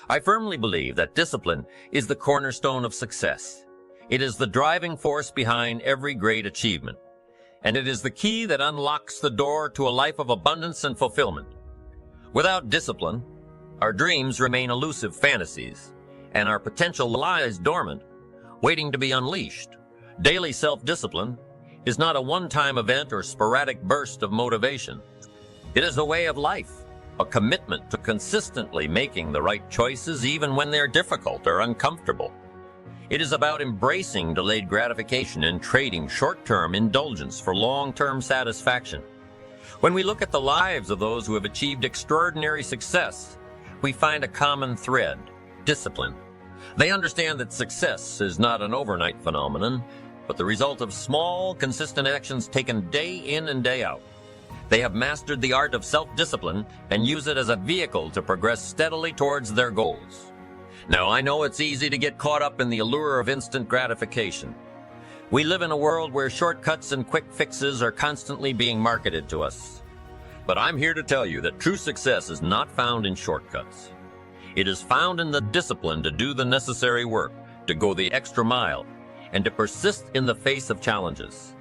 I firmly believe that discipline is the cornerstone of success. It is the driving force behind every great achievement, and it is the key that unlocks the door to a life of abundance and fulfillment. Without discipline, our dreams remain elusive fantasies, and our potential lies dormant, waiting to be unleashed. Daily self-discipline is not a one-time event or sporadic burst of motivation. It is a way of life, a commitment to consistently making the right choices even when they're difficult or uncomfortable. It is about embracing delayed gratification and trading short-term indulgence for long-term satisfaction. When we look at the lives of those who have achieved extraordinary success, we find a common thread: discipline. They understand that success is not an overnight phenomenon, but the result of small, consistent actions taken day in and day out. They have mastered the art of self-discipline and use it as a vehicle to progress steadily towards their goals. Now, I know it's easy to get caught up in the allure of instant gratification. We live in a world where shortcuts and quick fixes are constantly being marketed to us. But I'm here to tell you that true success is not found in shortcuts. It is found in the discipline to do the necessary work, to go the extra mile, and to persist in the face of challenges.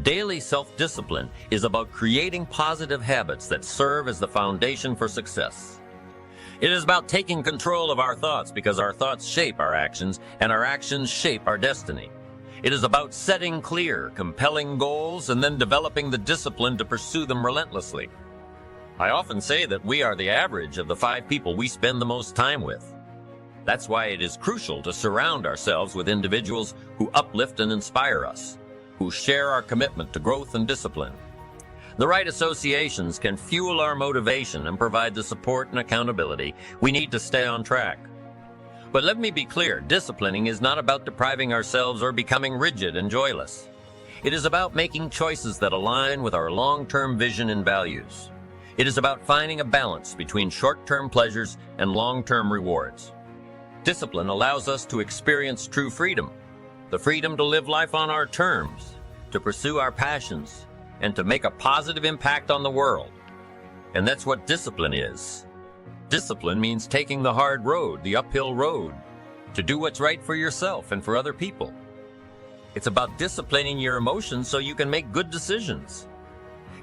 Daily self-discipline is about creating positive habits that serve as the foundation for success. It is about taking control of our thoughts, because our thoughts shape our actions, and our actions shape our destiny. It is about setting clear, compelling goals and then developing the discipline to pursue them relentlessly. I often say that we are the average of the 5 people we spend the most time with. That's why it is crucial to surround ourselves with individuals who uplift and inspire us, who share our commitment to growth and discipline. The right associations can fuel our motivation and provide the support and accountability we need to stay on track. But let me be clear, disciplining is not about depriving ourselves or becoming rigid and joyless. It is about making choices that align with our long-term vision and values. It is about finding a balance between short-term pleasures and long-term rewards. Discipline allows us to experience true freedom, the freedom to live life on our terms, to pursue our passions, and to make a positive impact on the world. And that's what discipline is. Discipline means taking the hard road, the uphill road, to do what's right for yourself and for other people. It's about disciplining your emotions so you can make good decisions.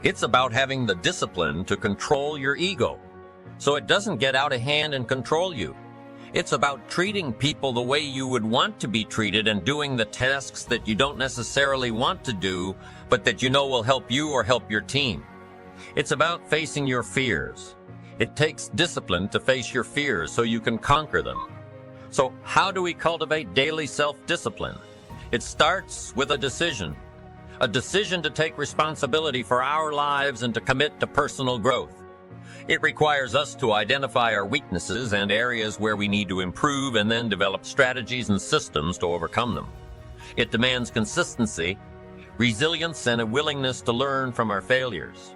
It's about having the discipline to control your ego, so it doesn't get out of hand and control you. It's about treating people the way you would want to be treated and doing the tasks that you don't necessarily want to do, but that you know will help you or help your team. It's about facing your fears. It takes discipline to face your fears so you can conquer them. So how do we cultivate daily self-discipline? It starts with a decision to take responsibility for our lives and to commit to personal growth. It requires us to identify our weaknesses and areas where we need to improve and then develop strategies and systems to overcome them. It demands consistency, resilience, and a willingness to learn from our failures.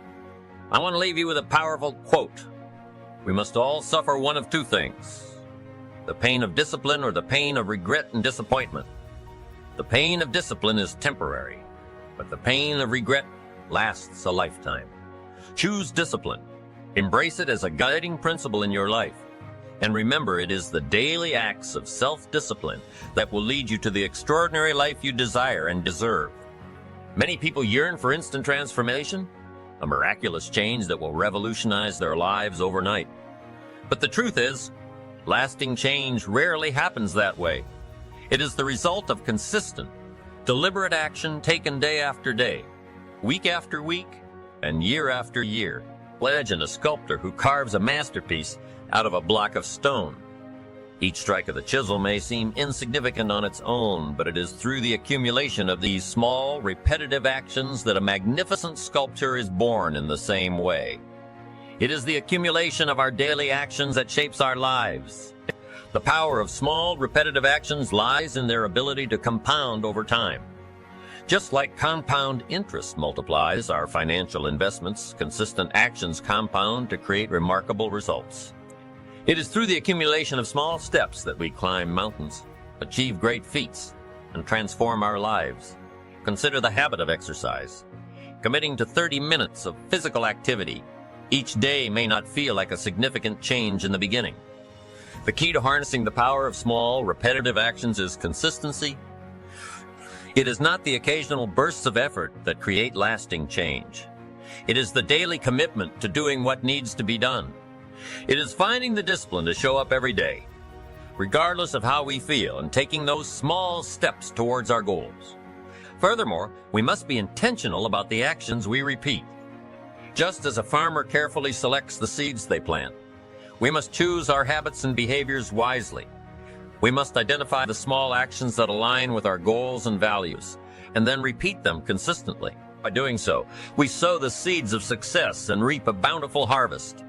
I want to leave you with a powerful quote. We must all suffer one of 2 things: the pain of discipline or the pain of regret and disappointment. The pain of discipline is temporary, but the pain of regret lasts a lifetime. Choose discipline. Embrace it as a guiding principle in your life. And remember, it is the daily acts of self-discipline that will lead you to the extraordinary life you desire and deserve. Many people yearn for instant transformation, a miraculous change that will revolutionize their lives overnight. But the truth is, lasting change rarely happens that way. It is the result of consistent, deliberate action taken day after day, week after week, and year after year. Imagine a sculptor who carves a masterpiece out of a block of stone. Each strike of the chisel may seem insignificant on its own, but it is through the accumulation of these small, repetitive actions that a magnificent sculpture is born in the same way. It is the accumulation of our daily actions that shapes our lives. The power of small, repetitive actions lies in their ability to compound over time. Just like compound interest multiplies our financial investments, consistent actions compound to create remarkable results. It is through the accumulation of small steps that we climb mountains, achieve great feats, and transform our lives. Consider the habit of exercise. Committing to 30 minutes of physical activity each day may not feel like a significant change in the beginning. The key to harnessing the power of small, repetitive actions is consistency. It is not the occasional bursts of effort that create lasting change. It is the daily commitment to doing what needs to be done. It is finding the discipline to show up every day, regardless of how we feel, and taking those small steps towards our goals. Furthermore, we must be intentional about the actions we repeat. Just as a farmer carefully selects the seeds they plant, we must choose our habits and behaviors wisely. We must identify the small actions that align with our goals and values, and then repeat them consistently. By doing so, we sow the seeds of success and reap a bountiful harvest.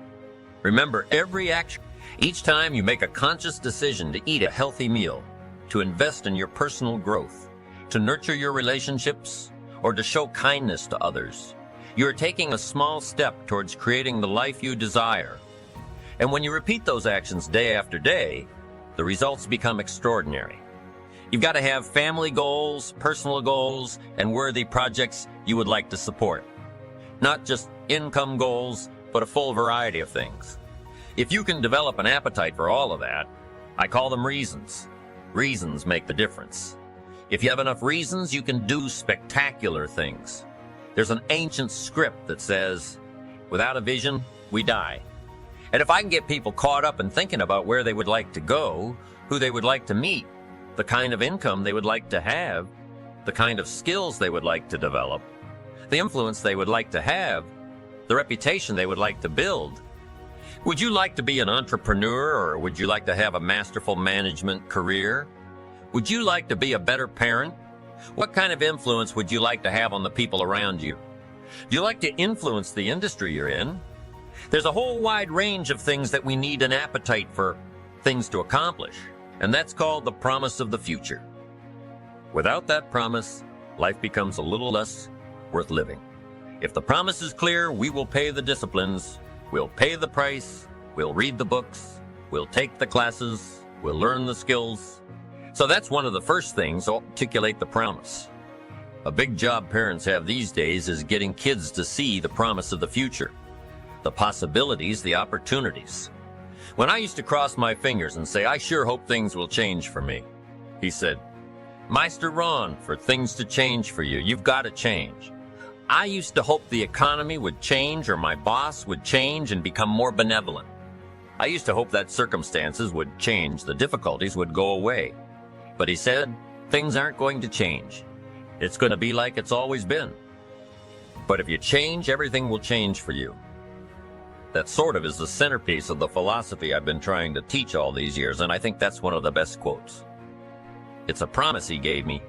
Remember, every action, each time you make a conscious decision to eat a healthy meal, to invest in your personal growth, to nurture your relationships, or to show kindness to others, you are taking a small step towards creating the life you desire. And when you repeat those actions day after day, the results become extraordinary. You've got to have family goals, personal goals, and worthy projects you would like to support. Not just income goals, but a full variety of things. If you can develop an appetite for all of that, I call them reasons. Reasons make the difference. If you have enough reasons, you can do spectacular things. There's an ancient script that says, without a vision, we die. And if I can get people caught up in thinking about where they would like to go, who they would like to meet, the kind of income they would like to have, the kind of skills they would like to develop, the influence they would like to have, the reputation they would like to build. Would you like to be an entrepreneur, or would you like to have a masterful management career? Would you like to be a better parent? What kind of influence would you like to have on the people around you? Do you like to influence the industry you're in? There's a whole wide range of things that we need an appetite for, things to accomplish, and that's called the promise of the future. Without that promise, life becomes a little less worth living. If the promise is clear, we will pay the disciplines, we'll pay the price, we'll read the books, we'll take the classes, we'll learn the skills. So that's one of the first things to articulate the promise. A big job parents have these days is getting kids to see the promise of the future. The possibilities, the opportunities. When I used to cross my fingers and say, I sure hope things will change for me, he said, Meister Rohn, for things to change for you, you've got to change. I used to hope the economy would change, or my boss would change and become more benevolent. I used to hope that circumstances would change, the difficulties would go away. But he said, things aren't going to change. It's going to be like it's always been. But if you change, everything will change for you. That sort of is the centerpiece of the philosophy I've been trying to teach all these years, and I think that's one of the best quotes. It's a promise he gave me.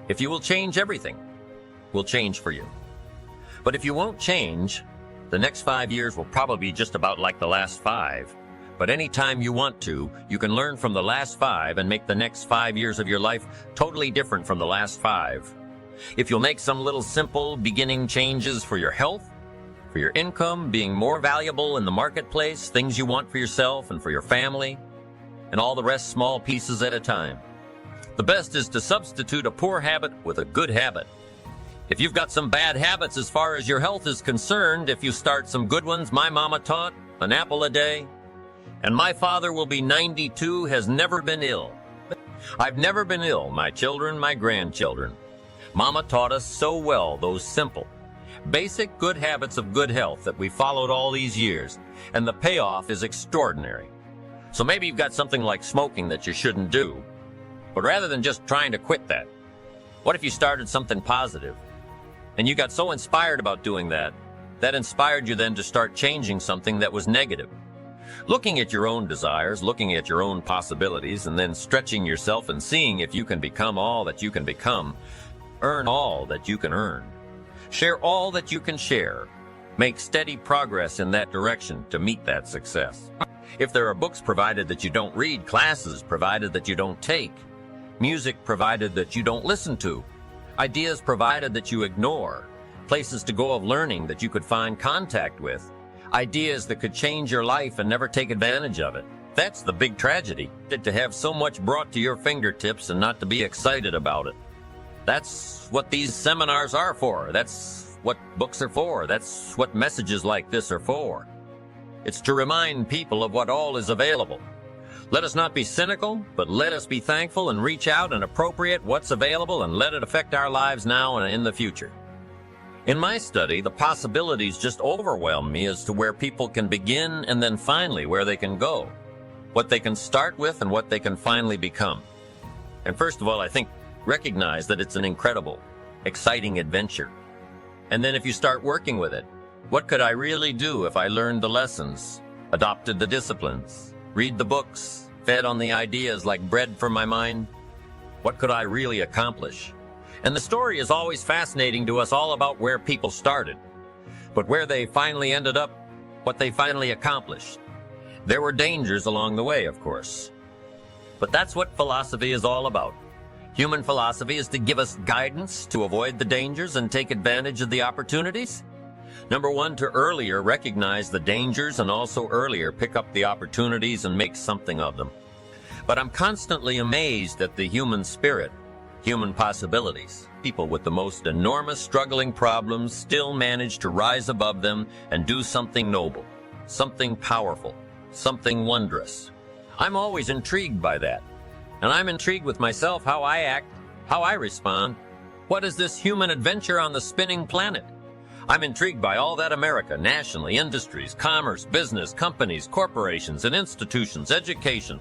If you will change, everything will change for you. But if you won't change, the next 5 years will probably be just about like the last 5. But anytime you want to, you can learn from the last 5 and make the next 5 years of your life totally different from the last 5. If you'll make some little simple beginning changes for your health, for your income, being more valuable in the marketplace, things you want for yourself and for your family, and all the rest small pieces at a time. The best is to substitute a poor habit with a good habit. If you've got some bad habits as far as your health is concerned, if you start some good ones, my mama taught, an apple a day, and my father will be 92, has never been ill. I've never been ill, my children, my grandchildren. Mama taught us so well those simple, basic good habits of good health that we followed all these years, and the payoff is extraordinary. So maybe you've got something like smoking that you shouldn't do, but rather than just trying to quit that, what if you started something positive? And you got so inspired about doing that, that inspired you then to start changing something that was negative. Looking at your own desires, looking at your own possibilities, and then stretching yourself and seeing if you can become all that you can become, earn all that you can earn, share all that you can share, make steady progress in that direction to meet that success. If there are books provided that you don't read, classes provided that you don't take, music provided that you don't listen to, ideas provided that you ignore, places to go of learning that you could find contact with, ideas that could change your life and never take advantage of it. That's the big tragedy, to have so much brought to your fingertips and not to be excited about it. That's what these seminars are for. That's what books are for. That's what messages like this are for. It's to remind people of what all is available. Let us not be cynical, but let us be thankful and reach out and appropriate what's available and let it affect our lives now and in the future. In my study, the possibilities just overwhelm me as to where people can begin and then finally where they can go, what they can start with and what they can finally become. And first of all, I think recognize that it's an incredible, exciting adventure. And then if you start working with it, what could I really do if I learned the lessons, adopted the disciplines, read the books, fed on the ideas like bread for my mind? What could I really accomplish? And the story is always fascinating to us all about where people started, but where they finally ended up, what they finally accomplished. There were dangers along the way, of course. But that's what philosophy is all about. Human philosophy is to give us guidance to avoid the dangers and take advantage of the opportunities. Number one, to earlier recognize the dangers and also earlier pick up the opportunities and make something of them. But I'm constantly amazed at the human spirit, human possibilities. People with the most enormous struggling problems still manage to rise above them and do something noble, something powerful, something wondrous. I'm always intrigued by that. And I'm intrigued with myself, how I act, how I respond. What is this human adventure on the spinning planet? I'm intrigued by all that America, nationally, industries, commerce, business, companies, corporations, and institutions, education.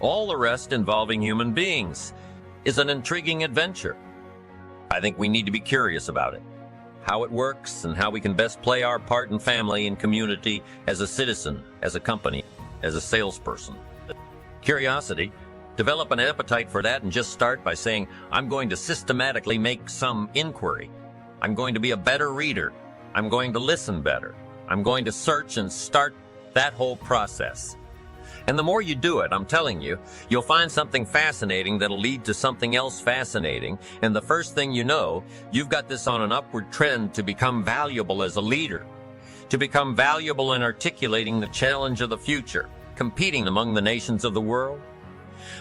All the rest involving human beings is an intriguing adventure. I think we need to be curious about it, how it works and how we can best play our part in family and community, as a citizen, as a company, as a salesperson. Curiosity, develop an appetite for that and just start by saying, I'm going to systematically make some inquiry. I'm going to be a better reader. I'm going to listen better. I'm going to search and start that whole process. And the more you do it, I'm telling you, you'll find something fascinating that'll lead to something else fascinating. And the first thing you know, you've got this on an upward trend to become valuable as a leader, to become valuable in articulating the challenge of the future, competing among the nations of the world.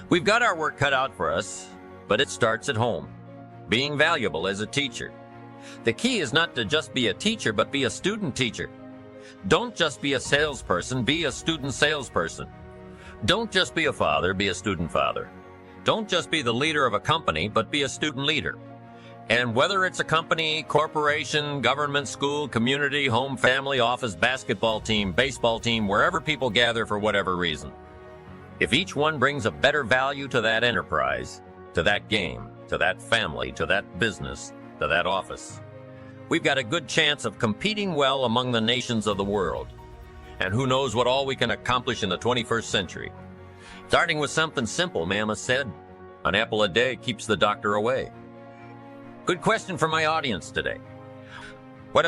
We've got our work cut out for us, but it starts at home, being valuable as a teacher. The key is not to just be a teacher, but be a student teacher. Don't just be a salesperson, be a student salesperson. Don't just be a father, be a student father. Don't just be the leader of a company, but be a student leader. And whether it's a company, corporation, government, school, community, home, family, office, basketball team, baseball team, wherever people gather for whatever reason, if each one brings a better value to that enterprise, to that game, to that family, to that business, to that office, we've got a good chance of competing well among the nations of the world. And who knows what all we can accomplish in the 21st century. Starting with something simple, Mama said, an apple a day keeps the doctor away. Good question for my audience today. What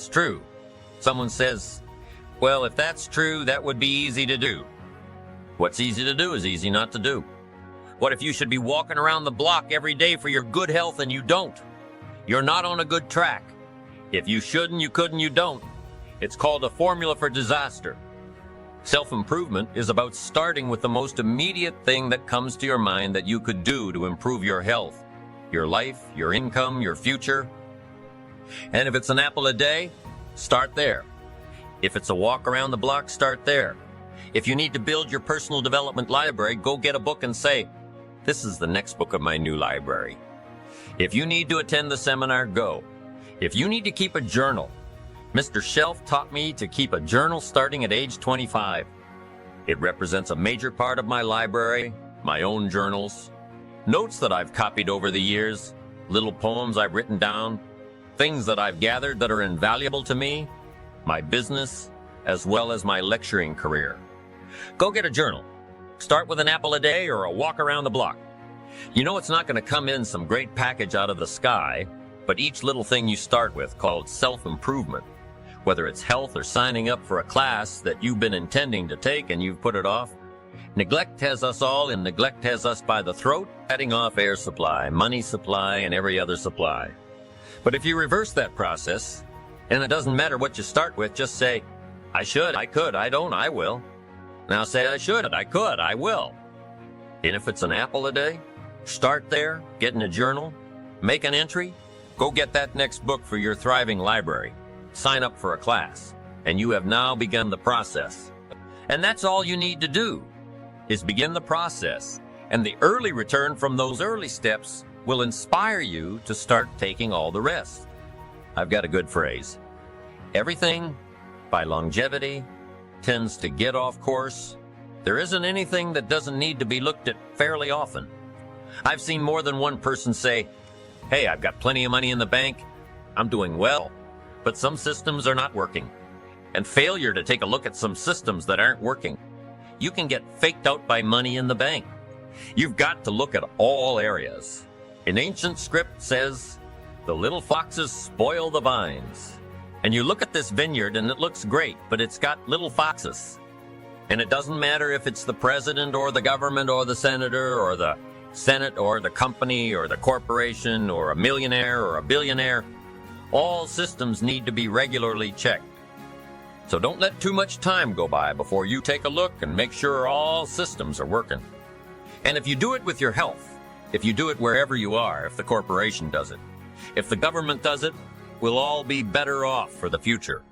that's true. Someone says, well, if that's true, that would be easy to do. What's easy to do is easy not to do. What if you should be walking around the block every day for your good health and you don't? You're not on a good track. If you should and you could and you don't, it's called a formula for disaster. Self-improvement is about starting with the most immediate thing that comes to your mind that you could do to improve your health, your life, your income, your future. And if it's an apple a day, start there. If it's a walk around the block, start there. If you need to build your personal development library, go get a book and say, this is the next book of my new library. If you need to attend the seminar, go. If you need to keep a journal, Mr. Shelf taught me to keep a journal starting at age 25. It represents a major part of my library, my own journals, notes that I've copied over the years, little poems I've written down, things that I've gathered that are invaluable to me, my business, as well as my lecturing career. Go get a journal. Start with an apple a day or a walk around the block. You know it's not going to come in some great package out of the sky, but each little thing you start with, called self-improvement, whether it's health or signing up for a class that you've been intending to take and you've put it off, neglect has us all, and neglect has us by the throat, cutting off air supply, money supply, and every other supply. But if you reverse that process, and it doesn't matter what you start with, just say, I should, I could, I don't, I will. Now say, I should, I could, I will. And if it's an apple a day, start there, get in a journal, make an entry, go get that next book for your thriving library, sign up for a class, and you have now begun the process. And that's all you need to do, is begin the process. And the early return from those early steps will inspire you to start taking all the rest. I've got a good phrase. Everything, by longevity, tends to get off course. There isn't anything that doesn't need to be looked at fairly often. I've seen more than one person say, hey, I've got plenty of money in the bank, I'm doing well, but some systems are not working. And failure to take a look at some systems that aren't working. You can get faked out by money in the bank. You've got to look at all areas. An ancient script says, the little foxes spoil the vines. And you look at this vineyard and it looks great, but it's got little foxes. And it doesn't matter if it's the president or the government or the senator or the Senate or the company or the corporation or a millionaire or a billionaire. All systems need to be regularly checked. So don't let too much time go by before you take a look and make sure all systems are working. And if you do it with your health, if you do it wherever you are, if the corporation does it, if the government does it, we'll all be better off for the future.